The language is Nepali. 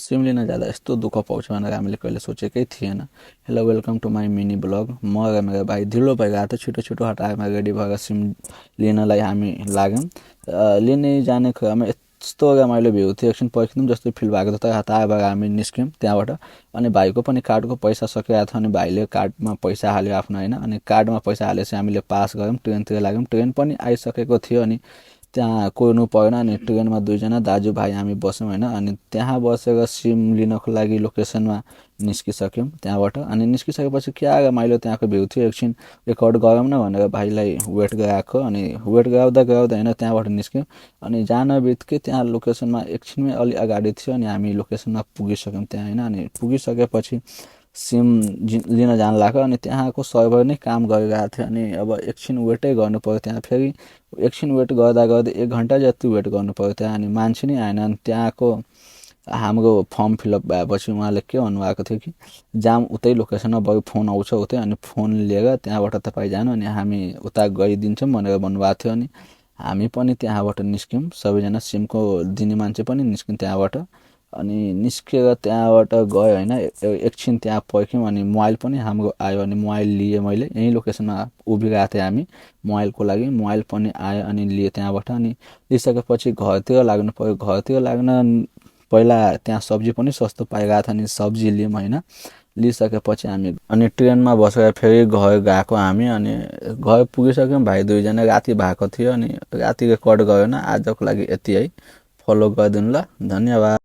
सिम लिन जाँदा यस्तो दुःख पाउँछ भनेर हामीले कहिले सोचेकै थिएन। Hello welcome to my mini blog. म र मेरो भाइ ढिलो भइरहेको थियो, छिटो छिटो हटारमा रेडी भएर सिम लिनलाई हामी लाग्यौँ। लिने जाने क्रममा यस्तो रमाइलो भ्यू थियो, एकछिन पर्खिँदा जस्तो फिल भएको थियो। तर हतारबाट हामी निस्क्यौँ त्यहाँबाट। अनि भाइको पनि कार्डको पैसा सकिरहेको थियो, अनि भाइले कार्डमा पैसा हाल्यो आफ्नो होइन। अनि कार्डमा पैसा हालेपछि हामीले पास गऱ्यौँ, ट्रेनतिर लाग्यौँ। ट्रेन पनि आइसकेको थियो, अनि त्यहाँ कुर्नु परेन। अनि ट्रेनमा दुईजना दाजुभाइ हामी बस्यौँ होइन। अनि त्यहाँ बसेर सिम लिनको लागि लोकेसनमा निस्किसक्यौँ त्यहाँबाट। अनि निस्किसकेपछि क्या रमाइलो त्यहाँको भ्यू थियो। एकछिन रेकर्ड गरौँ न भनेर भाइलाई वेट गराएको। अनि वेट गराउँदा गराउँदा होइन त्यहाँबाट निस्क्यौँ। अनि जान बित्तिकै त्यहाँ लोकेसनमा एकछिनमै अलि अगाडि थियो, अनि हामी लोकेसनमा पुगिसक्यौँ त्यहाँ होइन। अनि पुगिसकेपछि सिम लिन जान लाग्यो। अनि त्यहाँको सर्भर नै काम गरिरहेको थियो, अनि अब एकछिन वेटै गर्नु पऱ्यो त्यहाँ। फेरि एकछिन वेट गर्दा गर्दै 1 घन्टा जति वेट गर्नु पऱ्यो त्यहाँ। अनि मान्छे नै आएन। अनि त्यहाँको हाम्रो फर्म फिलअप भएपछि उहाँले के भन्नुभएको थियो कि जाम उतै लोकेसनमा बरु फोन आउँछ उतै, अनि फोन लिएर त्यहाँबाट तपाईँ जानु, अनि हामी उता गइदिन्छौँ भनेर भन्नुभएको थियो। अनि हामी पनि त्यहाँबाट निस्क्यौँ, सबैजना सिमको दिने मान्छे पनि निस्क्यौँ त्यहाँबाट। अनि निस्केर त्यहाँबाट गयो होइन। एकछिन त्यहाँ पर्ख्यौँ, अनि मोबाइल पनि हाम्रो आयो। अनि मोबाइल लिएँ मैले, यहीँ लोकेसनमा उभिरहेको थिएँ हामी मोबाइलको लागि। मोबाइल पनि आयो अनि लिएँ त्यहाँबाट। अनि लिइसकेपछि घरतिर लाग्नु पऱ्यो। घरतिर लाग्न पहिला त्यहाँ सब्जी पनि सस्तो पाइरहेको थियो, अनि सब्जी लियौँ होइन। लिइसकेपछि हामी अनि ट्रेनमा बसेर फेरि घर गएको हामी। अनि घर पुगिसक्यौँ, भाइ दुईजना। राति भएको थियो, अनि राति रेकर्ड गएन। आजको लागि यति है, फलो गरिदिनु ल, धन्यवाद।